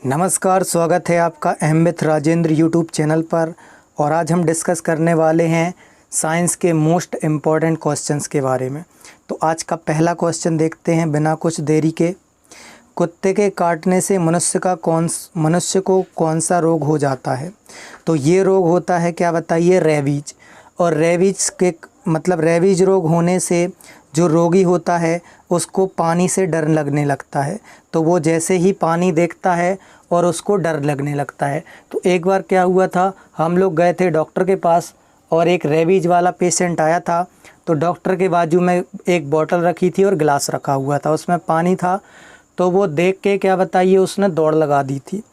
नमस्कार, स्वागत है आपका अहम विथ राजेंद्र यूट्यूब चैनल पर। और आज हम डिस्कस करने वाले हैं साइंस के मोस्ट इम्पॉर्टेंट क्वेश्चंस के बारे में। तो आज का पहला क्वेश्चन देखते हैं बिना कुछ देरी के। कुत्ते के काटने से मनुष्य को कौन सा रोग हो जाता है? तो ये रोग होता है, क्या बताइए, रेबीज। और रेबीज रोग होने से जो रोगी होता है उसको पानी से डर लगने लगता है। तो वो जैसे ही पानी देखता है और उसको डर लगने लगता है। तो एक बार क्या हुआ था, हम लोग गए थे डॉक्टर के पास और एक रेबीज वाला पेशेंट आया था। तो डॉक्टर के बाजू में एक बोतल रखी थी और गिलास रखा हुआ था, उसमें पानी था। तो वो देख के, क्या बताइए, उसने दौड़ लगा दी थी।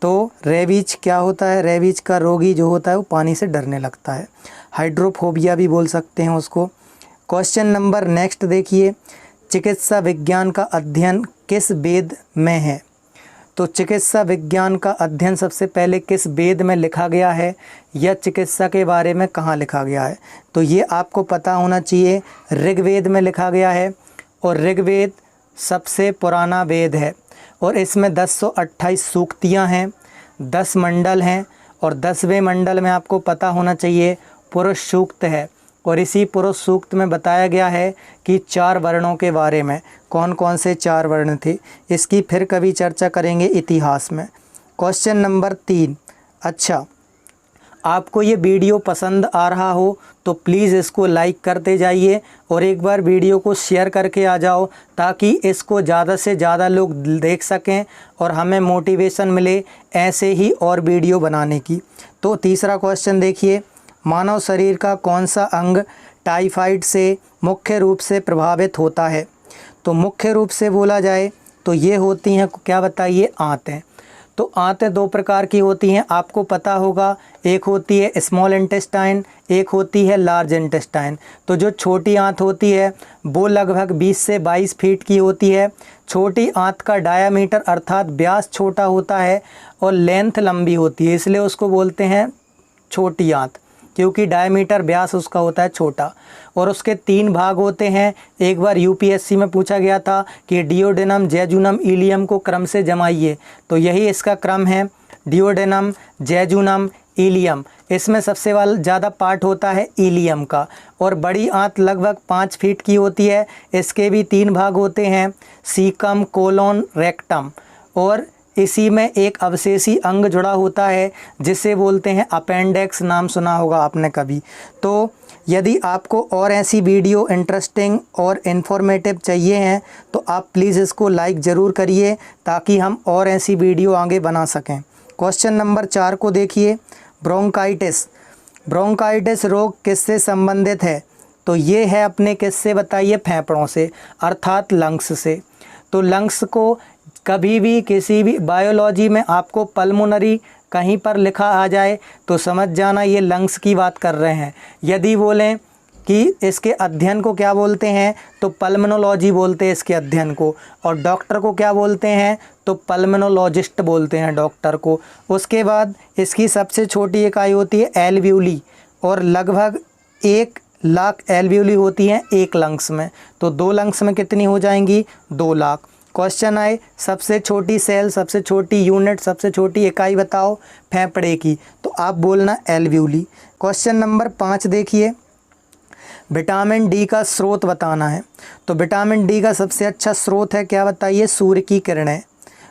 तो रेबीज क्या होता है, रेबीज का रोगी जो होता है वो पानी से डरने लगता है। हाइड्रोफोबिया भी बोल सकते हैं उसको। क्वेश्चन नंबर नेक्स्ट देखिए, चिकित्सा विज्ञान का अध्ययन किस वेद में है? तो चिकित्सा विज्ञान का अध्ययन सबसे पहले किस वेद में लिखा गया है या चिकित्सा के बारे में कहाँ लिखा गया है? तो ये आपको पता होना चाहिए, ऋग्वेद में लिखा गया है। और ऋग्वेद सबसे पुराना वेद है और इसमें 1028 सूक्तियाँ हैं, 10 मंडल हैं। और 10वें मंडल में आपको पता होना चाहिए पुरुष सूक्त है। और इसी पुरुष सूक्त में बताया गया है कि 4 वर्णों के बारे में, कौन कौन से 4 वर्ण थे, इसकी फिर कभी चर्चा करेंगे इतिहास में। Question number 3। अच्छा, आपको ये वीडियो पसंद आ रहा हो तो प्लीज़ इसको लाइक करते जाइए और एक बार वीडियो को शेयर करके आ जाओ, ताकि इसको ज़्यादा से ज़्यादा लोग देख सकें और हमें मोटिवेशन मिले ऐसे ही और वीडियो बनाने की। तो तीसरा क्वेश्चन देखिए, मानव शरीर का कौन सा अंग टाइफाइड से मुख्य रूप से प्रभावित होता है? तो मुख्य रूप से बोला जाए तो ये होती हैं, क्या बताइए, आंतें। तो आंतें 2 प्रकार की होती हैं, आपको पता होगा। एक होती है स्मॉल इंटेस्टाइन, एक होती है लार्ज इंटेस्टाइन। तो जो छोटी आंत होती है वो लगभग 20 से 22 फीट की होती है। छोटी आंत का डायामीटर अर्थात व्यास छोटा होता है और लेंथ लंबी होती है, इसलिए उसको बोलते हैं छोटी आंत, क्योंकि डायमीटर व्यास उसका होता है छोटा। और उसके 3 भाग होते हैं। एक बार यूपीएससी में पूछा गया था कि डिओडेनम, जेजुनम, इलियम को क्रम से जमाइए, तो यही इसका क्रम है, डिओडेनम, जेजुनम, इलियम। इसमें सबसे ज़्यादा पार्ट होता है इलियम का। और बड़ी आंत लगभग 5 फीट की होती है। इसके भी 3 भाग होते हैं, सीकम, कोलोन, रेक्टम। और इसी में एक अवशेषी अंग जुड़ा होता है जिसे बोलते हैं अपेंडिक्स, नाम सुना होगा आपने कभी। तो यदि आपको और ऐसी वीडियो इंटरेस्टिंग और इन्फॉर्मेटिव चाहिए हैं तो आप प्लीज़ इसको लाइक ज़रूर करिए, ताकि हम और ऐसी वीडियो आगे बना सकें। क्वेश्चन नंबर 4 को देखिए, ब्रोंकाइटिस रोग किससे संबंधित है? तो ये है अपने किससे, बताइए, फेफड़ों से, अर्थात लंग्स से। तो लंग्स को कभी भी किसी भी बायोलॉजी में आपको पल्मोनरी कहीं पर लिखा आ जाए तो समझ जाना ये लंग्स की बात कर रहे हैं। यदि बोलें कि इसके अध्ययन को क्या बोलते हैं तो पल्मोनोलॉजी बोलते हैं इसके अध्ययन को। और डॉक्टर को क्या बोलते हैं तो पल्मोनोलॉजिस्ट बोलते हैं डॉक्टर को। उसके बाद इसकी सबसे छोटी इकाई होती है एल्वियोली, और लगभग 1 लाख एल्वियोली होती हैं एक लंग्स में। तो 2 लंग्स में कितनी हो जाएंगी? 2 लाख। क्वेश्चन आए, सबसे छोटी सेल, सबसे छोटी यूनिट, सबसे छोटी इकाई बताओ फेफड़े की, तो आप बोलना एल्वियोली। क्वेश्चन नंबर 5 देखिए, विटामिन डी का स्रोत बताना है। तो विटामिन डी का सबसे अच्छा स्रोत है, क्या बताइए, सूर्य की किरणें।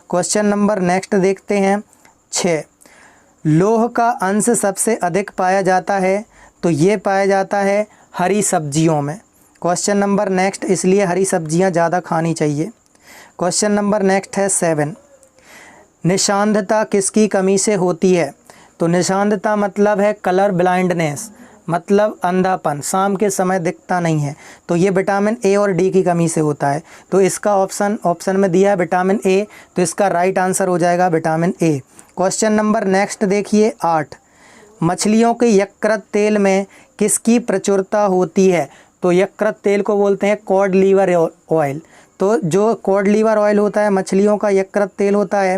क्वेश्चन नंबर नेक्स्ट देखते हैं 6, लौह का अंश सबसे अधिक पाया जाता है? तो ये पाया जाता है हरी सब्जियों में। क्वेश्चन नंबर नेक्स्ट, इसलिए हरी सब्जियां ज़्यादा खानी चाहिए। क्वेश्चन नंबर नेक्स्ट है 7, निशांधता किसकी कमी से होती है? तो निशांधता मतलब है कलर ब्लाइंडनेस, मतलब अंधापन, शाम के समय दिखता नहीं है। तो ये विटामिन ए और डी की कमी से होता है। तो इसका ऑप्शन में दिया है विटामिन ए, तो इसका राइट आंसर हो जाएगा vitamin A. Question number next देखिए 8, मछलियों के यकृत तेल में किसकी प्रचुरता होती है? तो यकृत तेल को बोलते हैं कॉड लीवर ऑयल। तो जो कॉड लीवर ऑयल होता है, मछलियों का यकृत तेल होता है,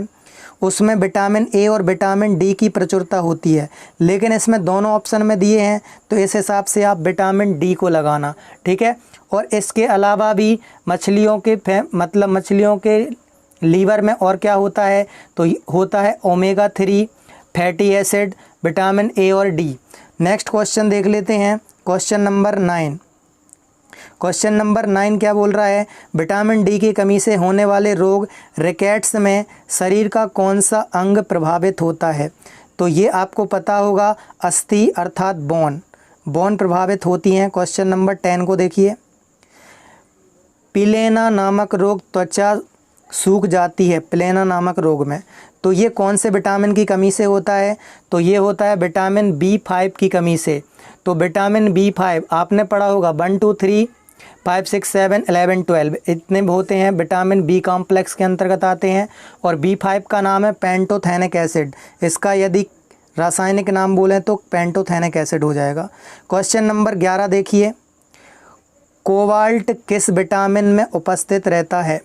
उसमें विटामिन ए और विटामिन डी की प्रचुरता होती है। लेकिन इसमें दोनों ऑप्शन में दिए हैं, तो इस हिसाब से आप विटामिन डी को लगाना, ठीक है। और इसके अलावा भी मछलियों के लीवर में और क्या होता है, तो होता है omega 3 fatty acid, vitamin A और डी। नेक्स्ट क्वेश्चन देख लेते हैं, क्वेश्चन नंबर 9। क्वेश्चन नंबर 9 क्या बोल रहा है, विटामिन डी की कमी से होने वाले रोग रिकेट्स में शरीर का कौन सा अंग प्रभावित होता है, तो ये आपको पता होगा, अस्थि अर्थात बोन प्रभावित होती हैं। क्वेश्चन नंबर 10 को देखिए, पिलेना नामक रोग त्वचा सूख जाती है पिलेना नामक रोग में, तो ये कौन से विटामिन की कमी से होता है, तो ये होता है विटामिन B5 की कमी से। तो विटामिन B5 आपने पढ़ा होगा 1 2 3 5 6 7 11 12 इतने होते हैं, विटामिन बी कॉम्प्लेक्स के अंतर्गत आते हैं। और B5 का नाम है पेंटोथेनिक एसिड, इसका यदि रासायनिक नाम बोलें तो पेंटोथेनिक एसिड हो जाएगा। क्वेश्चन नंबर 11 देखिए, कोबाल्ट किस विटामिन में उपस्थित रहता है,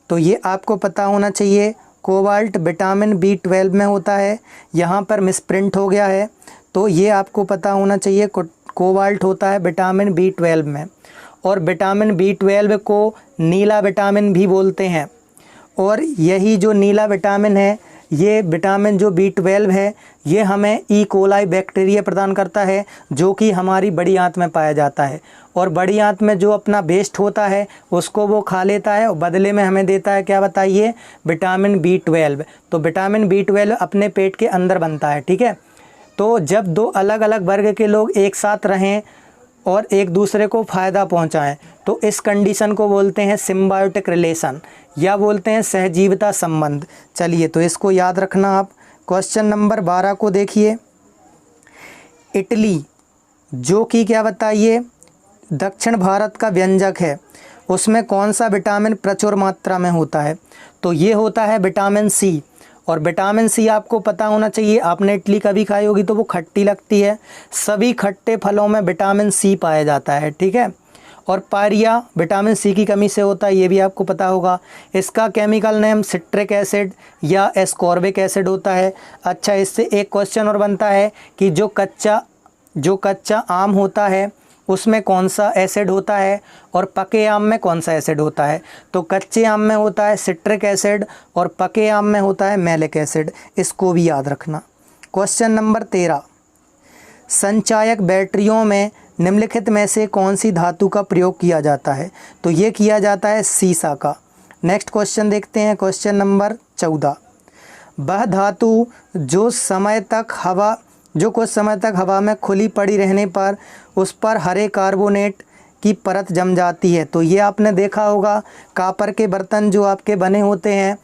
तो ये आपको पता होना चाहिए, कोबाल्ट विटामिन B12 में होता है। यहाँ पर मिसप्रिंट हो गया है, तो ये आपको पता होना चाहिए, कोबाल्ट होता है विटामिन B12 में। और विटामिन B12 को नीला विटामिन भी बोलते हैं। और यही जो नीला विटामिन है, ये विटामिन जो B12 है, ये हमें ई कोलाई बैक्टीरिया प्रदान करता है, जो कि हमारी बड़ी आंत में पाया जाता है। और बड़ी आंत में जो अपना वेस्ट होता है उसको वो खा लेता है और बदले में हमें देता है, क्या बताइए, विटामिन B12। तो विटामिन B12 अपने पेट के अंदर बनता है, ठीक है। तो जब दो अलग अलग वर्ग के लोग एक साथ रहें और एक दूसरे को फ़ायदा पहुंचाएं, तो इस कंडीशन को बोलते हैं सिम्बायोटिक रिलेशन, या बोलते हैं सहजीवता संबंध। चलिए, तो इसको याद रखना आप। क्वेश्चन नंबर 12 को देखिए, इडली जो कि क्या बताइए, दक्षिण भारत का व्यंजक है, उसमें कौन सा विटामिन प्रचुर मात्रा में होता है, तो ये होता है विटामिन सी। और विटामिन सी आपको पता होना चाहिए, आपने इडली कभी खाई होगी तो वो खट्टी लगती है, सभी खट्टे फलों में विटामिन सी पाया जाता है, ठीक है। और पायरिया विटामिन सी की कमी से होता है, ये भी आपको पता होगा। इसका केमिकल नेम सिट्रिक एसिड या एस्कॉर्बिक एसिड होता है। अच्छा, इससे एक क्वेश्चन और बनता है कि जो कच्चा आम होता है उसमें कौन सा एसिड होता है और पके आम में कौन सा एसिड होता है, तो कच्चे आम में होता है सिट्रिक एसिड और पके आम में होता है मैलिक एसिड, इसको भी याद रखना। क्वेश्चन नंबर 13, संचायक बैटरियों में निम्नलिखित में से कौन सी धातु का प्रयोग किया जाता है, तो ये किया जाता है सीसा का। नेक्स्ट क्वेश्चन देखते हैं, क्वेश्चन नंबर 14, वह धातु जो कुछ समय तक हवा में खुली पड़ी रहने पर उस पर हरे कार्बोनेट की परत जम जाती है, तो ये आपने देखा होगा, कापर के बर्तन जो आपके बने होते हैं,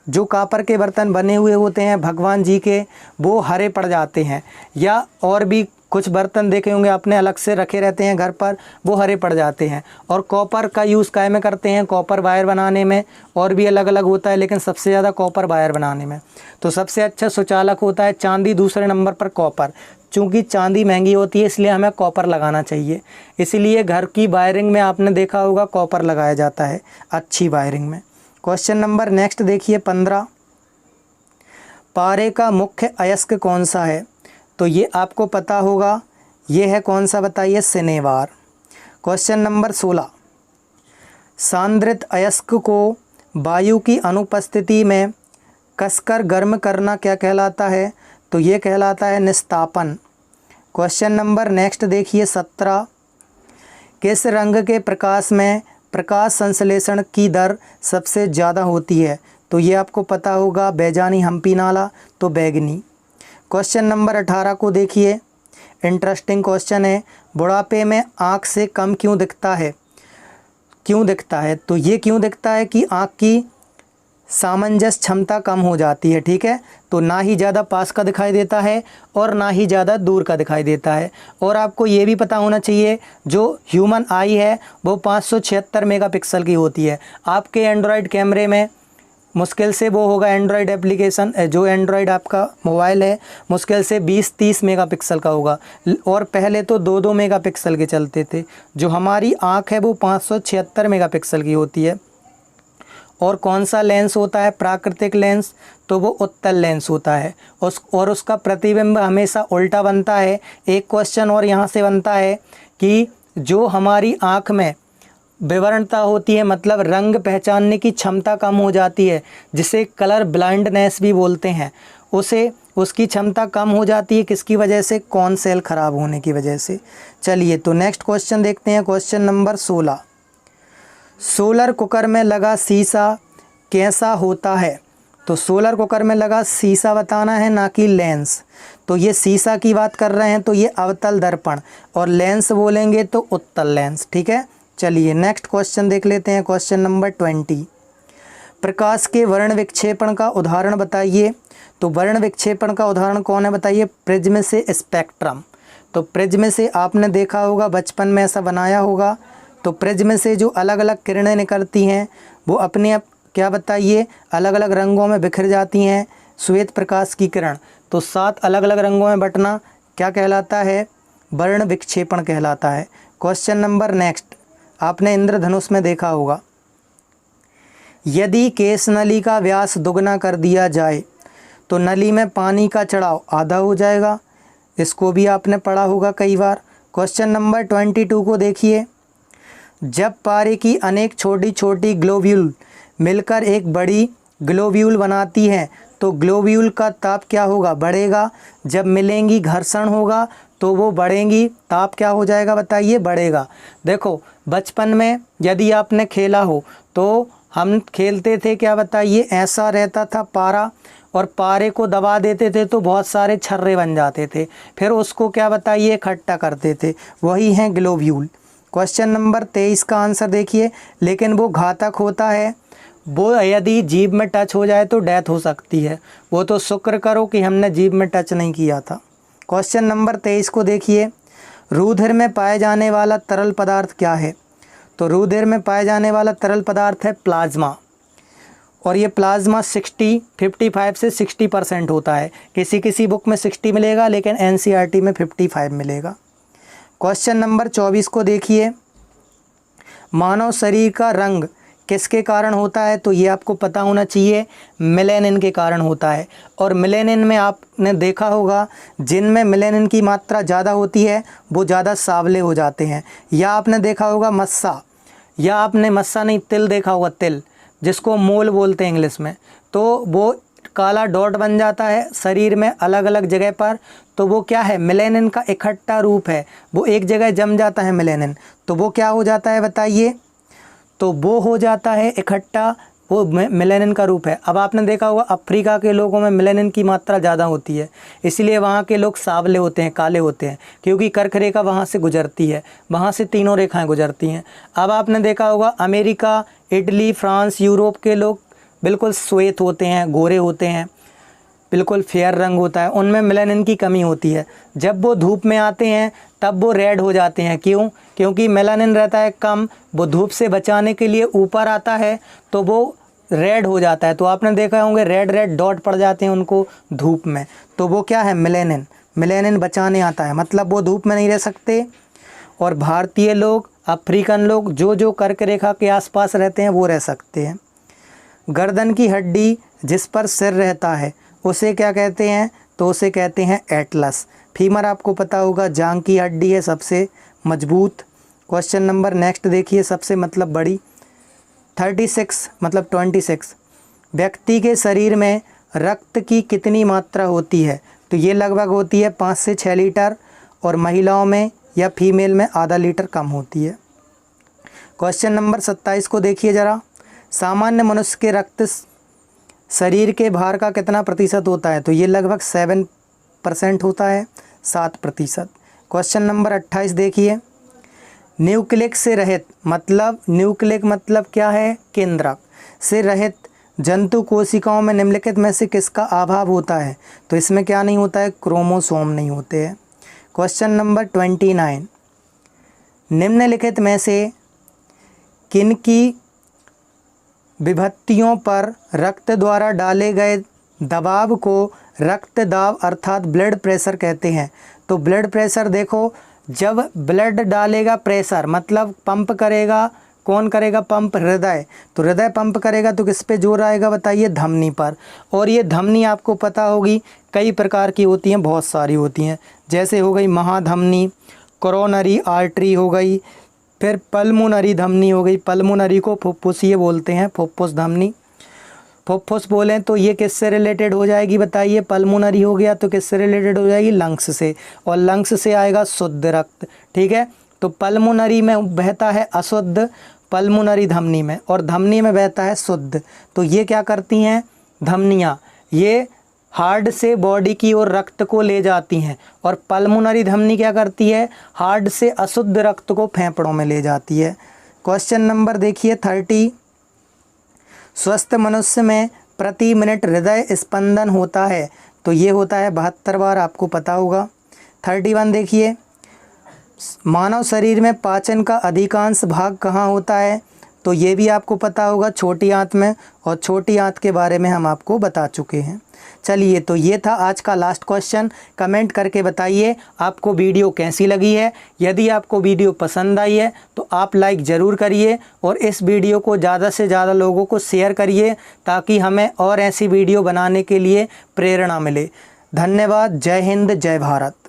जो कापर के बर्तन बने हुए होते हैं भगवान जी के, वो हरे पड़ जाते हैं। या और भी कुछ बर्तन देखे होंगे आपने अलग से रखे रहते हैं घर पर, वो हरे पड़ जाते हैं। और कॉपर का यूज़ काय में करते हैं, कॉपर वायर बनाने में, और भी अलग अलग होता है, लेकिन सबसे ज़्यादा कॉपर वायर बनाने में। तो सबसे अच्छा सुचालक होता है चांदी, दूसरे नंबर पर कॉपर। चूँकि चांदी महंगी होती है इसलिए हमें कॉपर लगाना चाहिए, इसीलिए घर की वायरिंग में आपने देखा होगा कॉपर लगाया जाता है अच्छी वायरिंग में। क्वेश्चन नंबर नेक्स्ट देखिए 15, पारे का मुख्य अयस्क कौन सा है, तो ये आपको पता होगा, ये है कौन सा बताइए, शनिवार। क्वेश्चन नंबर 16, सांद्रित अयस्क को वायु की अनुपस्थिति में कसकर गर्म करना क्या कहलाता है, तो ये कहलाता है निस्तापन। क्वेश्चन नंबर नेक्स्ट देखिए 17, किस रंग के प्रकाश में प्रकाश संश्लेषण की दर सबसे ज़्यादा होती है, तो ये आपको पता होगा, बैजानी हम्पी नाला, तो बैगनी। क्वेश्चन नंबर 18 को देखिए, इंटरेस्टिंग क्वेश्चन है, बुढ़ापे में आँख से कम क्यों दिखता है, तो ये क्यों दिखता है कि आँख की सामंजस्य क्षमता कम हो जाती है, ठीक है। तो ना ही ज़्यादा पास का दिखाई देता है और ना ही ज़्यादा दूर का दिखाई देता है। और आपको ये भी पता होना चाहिए, जो ह्यूमन आई है वो 576 मेगापिक्सल की होती है। आपके एंड्रॉयड कैमरे में मुश्किल से वो होगा, एंड्रॉयड एप्लीकेशन जो एंड्रॉयड आपका मोबाइल है मुश्किल से 20-30 मेगापिक्सल का होगा, और पहले तो 2-2 मेगापिक्सल के चलते थे। जो हमारी आँख है वो 576 मेगापिक्सल की होती है। और कौन सा लेंस होता है प्राकृतिक लेंस, तो वो उत्तल लेंस होता है, और उसका प्रतिबिंब हमेशा उल्टा बनता है। एक क्वेश्चन और यहाँ से बनता है कि जो हमारी आँख में विवरणता होती है, मतलब रंग पहचानने की क्षमता कम हो जाती है, जिसे कलर ब्लाइंडनेस भी बोलते हैं, उसे उसकी क्षमता कम हो जाती है। किसकी वजह से? कौन सेल खराब होने की वजह से। चलिए तो नेक्स्ट क्वेश्चन देखते हैं, क्वेश्चन नंबर 16। सोलर कुकर में लगा शीशा कैसा होता है? तो सोलर कुकर में लगा शीशा बताना है, ना कि लेंस। तो ये शीशा की बात कर रहे हैं तो ये अवतल दर्पण, और लेंस बोलेंगे तो उत्तल लेंस। ठीक है, चलिए नेक्स्ट क्वेश्चन देख लेते हैं, क्वेश्चन नंबर 20। प्रकाश के वर्ण विक्षेपण का उदाहरण बताइए। तो वर्ण विक्षेपण का उदाहरण कौन है बताइए? प्रिज्म से स्पेक्ट्रम। तो प्रिज्म से आपने देखा होगा, बचपन में ऐसा बनाया होगा। तो प्रिज्म से जो अलग अलग किरणें निकलती हैं वो अपने क्या बताइए अलग अलग रंगों में बिखर जाती हैं, श्वेत प्रकाश की किरण। तो 7 अलग अलग रंगों में बंटना क्या कहलाता है? वर्ण विक्षेपण कहलाता है। क्वेश्चन नंबर नेक्स्ट, आपने इंद्रधनुष में देखा होगा, यदि केश नली का व्यास दुगना कर दिया जाए तो नली में पानी का चढ़ाव आधा हो जाएगा। इसको भी आपने पढ़ा होगा कई बार। क्वेश्चन नंबर 22 को देखिए, जब पारे की अनेक छोटी छोटी ग्लोब्यूल मिलकर एक बड़ी ग्लोब्यूल बनाती हैं तो ग्लोब्यूल का ताप क्या होगा? बढ़ेगा। जब मिलेंगी घर्षण होगा तो वो बढ़ेंगी, ताप क्या हो जाएगा बताइए? बढ़ेगा। देखो बचपन में यदि आपने खेला हो तो हम खेलते थे, क्या बताइए, ऐसा रहता था पारा, और पारे को दबा देते थे तो बहुत सारे छर्रे बन जाते थे, फिर उसको क्या बताइए इकट्ठा करते थे, वही हैं ग्लोब्यूल। क्वेश्चन नंबर 23 का आंसर देखिए, लेकिन वो घातक होता है, वो यदि जीभ में टच हो जाए तो डेथ हो सकती है। वो तो शुक्र करो कि हमने जीभ में टच नहीं किया था। क्वेश्चन नंबर 23 को देखिए, रुधिर में पाए जाने वाला तरल पदार्थ क्या है? तो रुधिर में पाए जाने वाला तरल पदार्थ है प्लाज्मा, और ये प्लाज्मा 55 से 60% होता है। किसी किसी बुक में 60 मिलेगा, लेकिन एनसीईआरटी में 55 मिलेगा। क्वेश्चन नंबर 24 को देखिए, मानव शरीर का रंग किसके कारण होता है? तो ये आपको पता होना चाहिए, मेलेनिन के कारण होता है। और मेलेनिन में आपने देखा होगा, जिनमें मेलेनिन की मात्रा ज़्यादा होती है वो ज़्यादा सांवले हो जाते हैं। या आपने देखा होगा मस्सा, या आपने मस्सा नहीं तिल देखा होगा, तिल जिसको मोल बोलते हैं इंग्लिश में, तो वो काला डॉट बन जाता है शरीर में अलग अलग जगह पर। तो वो क्या है? मेलेनिन का इकट्ठा रूप है, वो एक जगह जम जाता है मेलेनिन, तो वो क्या हो जाता है बताइए? तो वो हो जाता है इकट्ठा, वो मेलेनिन का रूप है। अब आपने देखा होगा अफ्रीका के लोगों में मेलेनिन की मात्रा ज़्यादा होती है, इसलिए वहाँ के लोग सांवले होते हैं, काले होते हैं, क्योंकि कर्क रेखा वहाँ से गुजरती है, वहाँ से तीनों रेखाएं गुजरती हैं। अब आपने देखा होगा अमेरिका, इटली, फ्रांस, यूरोप के लोग बिल्कुल श्वेत होते हैं, गोरे होते हैं, बिल्कुल फेयर रंग होता है, उनमें मेलानिन की कमी होती है। जब वो धूप में आते हैं तब वो रेड हो जाते हैं। क्यों? क्योंकि मेलानिन रहता है कम, वो धूप से बचाने के लिए ऊपर आता है तो वो रेड हो जाता है। तो आपने देखा होंगे रेड रेड डॉट पड़ जाते हैं उनको धूप में, तो वो क्या है? मेलानिन। मेलानिन बचाने आता है, मतलब वो धूप में नहीं रह सकते। और भारतीय लोग, अफ्रीकन लोग जो कर्क रेखा के आसपास रहते हैं वो रह सकते हैं। गर्दन की हड्डी जिस पर सिर रहता है उसे क्या कहते हैं? तो उसे कहते हैं एटलस। फीमर आपको पता होगा जांघ की हड्डी है सबसे मजबूत। क्वेश्चन नंबर नेक्स्ट देखिए, सबसे मतलब बड़ी 36 मतलब 26। व्यक्ति के शरीर में रक्त की कितनी मात्रा होती है? तो ये लगभग होती है 5 से 6 लीटर, और महिलाओं में या फीमेल में आधा लीटर कम होती है। क्वेश्चन नंबर 27 को देखिए ज़रा, सामान्य मनुष्य के रक्त शरीर के भार का कितना प्रतिशत होता है? तो ये लगभग 7% होता है, 7%। क्वेश्चन नंबर 28 देखिए, न्यूक्लियक से रहित मतलब न्यूक्लियक मतलब क्या है? केंद्रक से रहित जंतु कोशिकाओं में निम्नलिखित में से किसका अभाव होता है? तो इसमें क्या नहीं होता है? क्रोमोसोम नहीं होते हैं। क्वेश्चन नंबर 29, निम्नलिखित में से किनकी विभक्तियों पर रक्त द्वारा डाले गए दबाव को रक्त दाब अर्थात ब्लड प्रेशर कहते हैं? तो ब्लड प्रेशर देखो, जब ब्लड डालेगा प्रेशर मतलब पंप करेगा, कौन करेगा पंप? हृदय। तो हृदय पंप करेगा तो किस पे जोर आएगा बताइए? धमनी पर। और ये धमनी आपको पता होगी कई प्रकार की होती हैं, बहुत सारी होती हैं, जैसे हो गई महाधमनी, कोरोनरी आर्टरी हो गई, फिर पल्मोनरी धमनी हो गई, पल्मोनरी को फुफ्फुसीय बोलते हैं, फुफ्फुस धमनी। फुफ्फुस बोलें तो ये किससे रिलेटेड हो जाएगी बताइए, पल्मोनरी हो गया तो किससे रिलेटेड हो जाएगी, लंग्स से, और लंग्स से आएगा शुद्ध रक्त। ठीक है, तो पल्मोनरी में बहता है अशुद्ध, पल्मोनरी धमनी में, और धमनी में बहता है शुद्ध। तो ये क्या करती हैं धमनियाँ, ये हार्ट से बॉडी की ओर रक्त को ले जाती हैं, और पल्मोनरी धमनी क्या करती है, हार्ट से अशुद्ध रक्त को फेफड़ों में ले जाती है। क्वेश्चन नंबर देखिए 30, स्वस्थ मनुष्य में प्रति मिनट हृदय स्पंदन होता है, तो ये होता है 72 बार, आपको पता होगा। 31 देखिए, मानव शरीर में पाचन का अधिकांश भाग कहाँ होता है, तो ये भी आपको पता होगा, छोटी आंत में, और छोटी आंत के बारे में हम आपको बता चुके हैं। चलिए, तो ये था आज का लास्ट क्वेश्चन। कमेंट करके बताइए आपको वीडियो कैसी लगी है। यदि आपको वीडियो पसंद आई है तो आप लाइक ज़रूर करिए, और इस वीडियो को ज़्यादा से ज़्यादा लोगों को शेयर करिए, ताकि हमें और ऐसी वीडियो बनाने के लिए प्रेरणा मिले। धन्यवाद। जय हिंद, जय भारत।